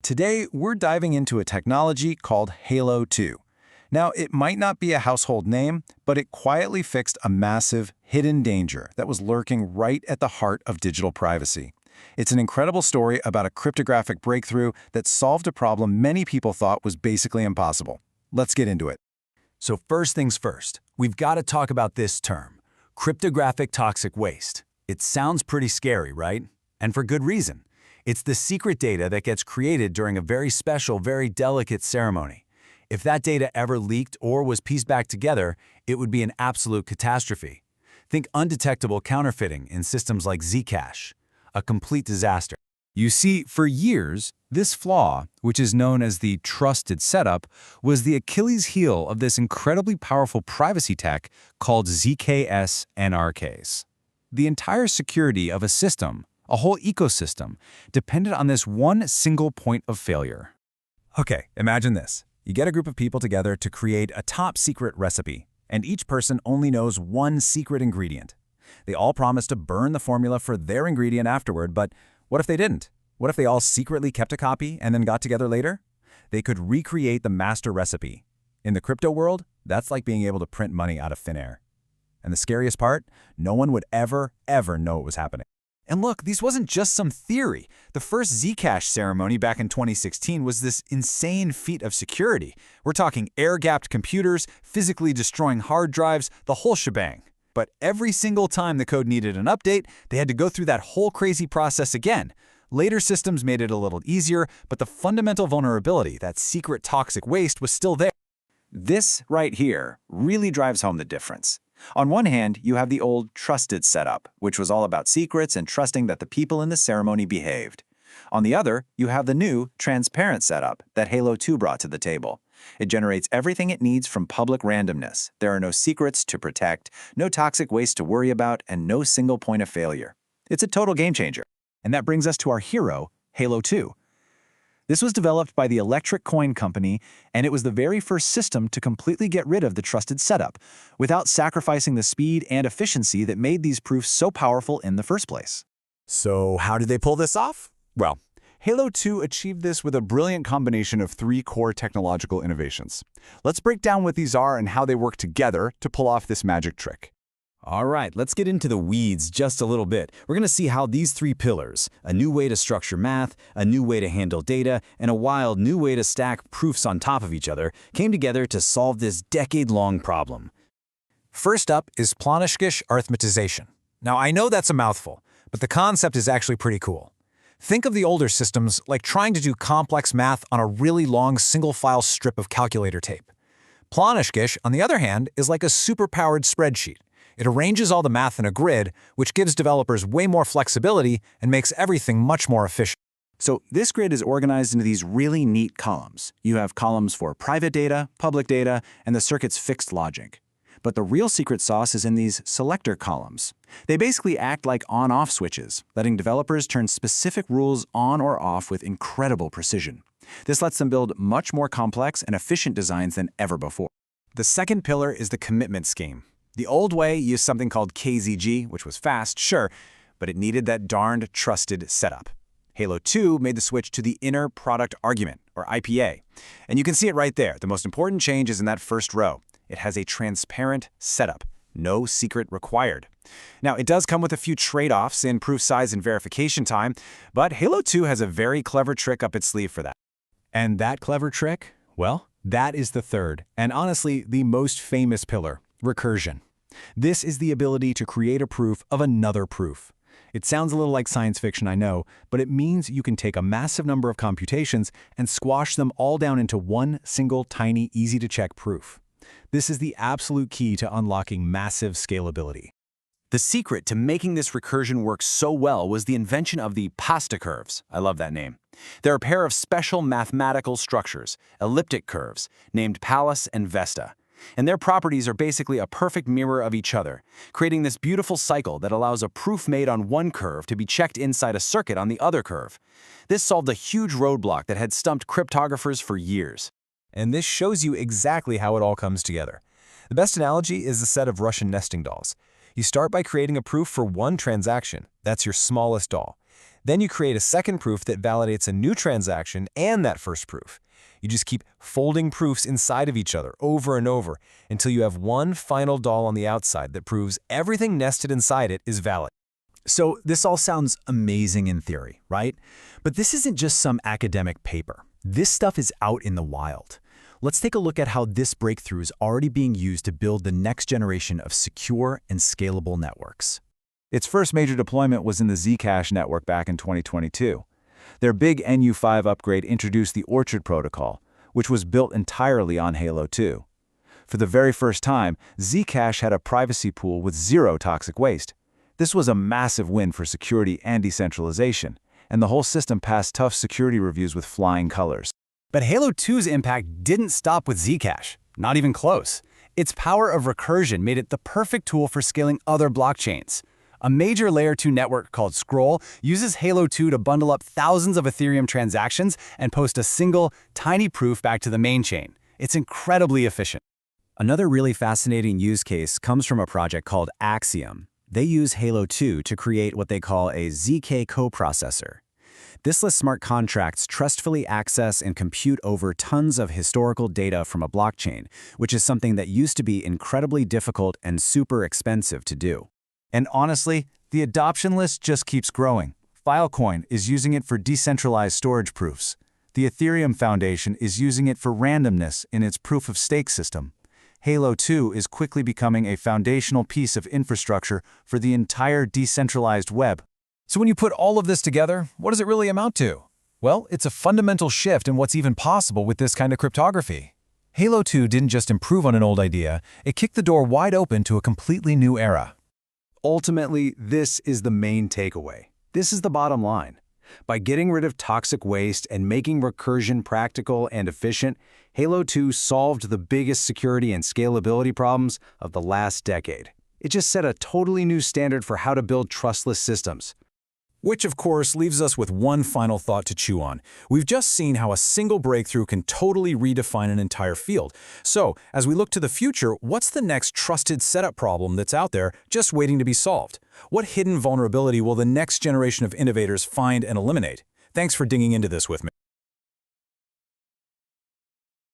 Today, we're diving into a technology called Halo 2. Now, it might not be a household name, but it quietly fixed a massive, hidden danger that was lurking right at the heart of digital privacy. It's an incredible story about a cryptographic breakthrough that solved a problem many people thought was basically impossible. Let's get into it. So first things first, we've got to talk about this term, cryptographic toxic waste. It sounds pretty scary, right? And for good reason. It's the secret data that gets created during a very special, very delicate ceremony. If that data ever leaked or was pieced back together, it would be an absolute catastrophe. Think undetectable counterfeiting in systems like Zcash. A complete disaster. You see, for years, this flaw, which is known as the trusted setup, was the Achilles heel of this incredibly powerful privacy tech called ZKs and RKs. The entire security of a system, a whole ecosystem, depended on this one single point of failure. Okay, imagine this. You get a group of people together to create a top-secret recipe, and each person only knows one secret ingredient. They all promise to burn the formula for their ingredient afterward, but what if they didn't? What if they all secretly kept a copy and then got together later? They could recreate the master recipe. In the crypto world, that's like being able to print money out of thin air. And the scariest part, no one would ever know it was happening. And look, this wasn't just some theory. The first Zcash ceremony back in 2016 was this insane feat of security. We're talking air-gapped computers, physically destroying hard drives, the whole shebang. But every single time the code needed an update, they had to go through that whole crazy process again. Later systems made it a little easier, but the fundamental vulnerability, that secret toxic waste, was still there. This right here really drives home the difference. On one hand, you have the old trusted setup, which was all about secrets and trusting that the people in the ceremony behaved. On the other, you have the new, transparent setup that Halo 2 brought to the table. It generates everything it needs from public randomness. There are no secrets to protect, no toxic waste to worry about, and no single point of failure. It's a total game changer. And that brings us to our hero, Halo 2. This was developed by the Electric Coin Company, and it was the very first system to completely get rid of the trusted setup, without sacrificing the speed and efficiency that made these proofs so powerful in the first place. So how did they pull this off? Well, Halo 2 achieved this with a brilliant combination of three core technological innovations. Let's break down what these are and how they work together to pull off this magic trick. All right, let's get into the weeds just a little bit. We're going to see how these three pillars, a new way to structure math, a new way to handle data, and a wild new way to stack proofs on top of each other, came together to solve this decade-long problem. First up is Plonkish arithmetization. Now, I know that's a mouthful, but the concept is actually pretty cool. Think of the older systems like trying to do complex math on a really long single-file strip of calculator tape. Plonkish, on the other hand, is like a super-powered spreadsheet. It arranges all the math in a grid, which gives developers way more flexibility and makes everything much more efficient. So this grid is organized into these really neat columns. You have columns for private data, public data, and the circuit's fixed logic. But the real secret sauce is in these selector columns. They basically act like on-off switches, letting developers turn specific rules on or off with incredible precision. This lets them build much more complex and efficient designs than ever before. The second pillar is the commitment scheme. The old way used something called KZG, which was fast, sure, but it needed that darned trusted setup. Halo 2 made the switch to the inner product argument, or IPA. And you can see it right there. The most important change is in that first row. It has a transparent setup, no secret required. Now, it does come with a few trade-offs in proof size and verification time, but Halo 2 has a very clever trick up its sleeve for that. And that clever trick? Well, that is the third, and honestly, the most famous pillar, recursion. This is the ability to create a proof of another proof. It sounds a little like science fiction, I know, but it means you can take a massive number of computations and squash them all down into one single tiny, easy-to-check proof. This is the absolute key to unlocking massive scalability. The secret to making this recursion work so well was the invention of the pasta curves. I love that name. They're a pair of special mathematical structures, elliptic curves, named Pallas and Vesta. And their properties are basically a perfect mirror of each other, creating this beautiful cycle that allows a proof made on one curve to be checked inside a circuit on the other curve. This solved a huge roadblock that had stumped cryptographers for years. And this shows you exactly how it all comes together. The best analogy is a set of Russian nesting dolls. You start by creating a proof for one transaction. That's your smallest doll. Then you create a second proof that validates a new transaction and that first proof. You just keep folding proofs inside of each other over and over until you have one final doll on the outside that proves everything nested inside it is valid. So this all sounds amazing in theory, right? But this isn't just some academic paper. This stuff is out in the wild. Let's take a look at how this breakthrough is already being used to build the next generation of secure and scalable networks. Its first major deployment was in the Zcash network back in 2022. Their big NU5 upgrade introduced the Orchard protocol, which was built entirely on Halo 2. For the very first time, Zcash had a privacy pool with zero toxic waste. This was a massive win for security and decentralization, and the whole system passed tough security reviews with flying colors. But Halo 2's impact didn't stop with Zcash, not even close. Its power of recursion made it the perfect tool for scaling other blockchains. A major Layer 2 network called Scroll uses Halo 2 to bundle up thousands of Ethereum transactions and post a single, tiny proof back to the main chain. It's incredibly efficient. Another really fascinating use case comes from a project called Axiom. They use Halo 2 to create what they call a ZK coprocessor. This lets smart contracts trustfully access and compute over tons of historical data from a blockchain, which is something that used to be incredibly difficult and super expensive to do. And honestly, the adoption list just keeps growing. Filecoin is using it for decentralized storage proofs. The Ethereum Foundation is using it for randomness in its proof-of-stake system. Halo 2 is quickly becoming a foundational piece of infrastructure for the entire decentralized web. So when you put all of this together, what does it really amount to? Well, it's a fundamental shift in what's even possible with this kind of cryptography. Halo 2 didn't just improve on an old idea, it kicked the door wide open to a completely new era. Ultimately, this is the main takeaway. This is the bottom line. By getting rid of toxic waste and making recursion practical and efficient, Halo 2 solved the biggest security and scalability problems of the last decade. It just set a totally new standard for how to build trustless systems. Which, of course, leaves us with one final thought to chew on. We've just seen how a single breakthrough can totally redefine an entire field. So, as we look to the future, what's the next trusted setup problem that's out there just waiting to be solved? What hidden vulnerability will the next generation of innovators find and eliminate? Thanks for digging into this with me.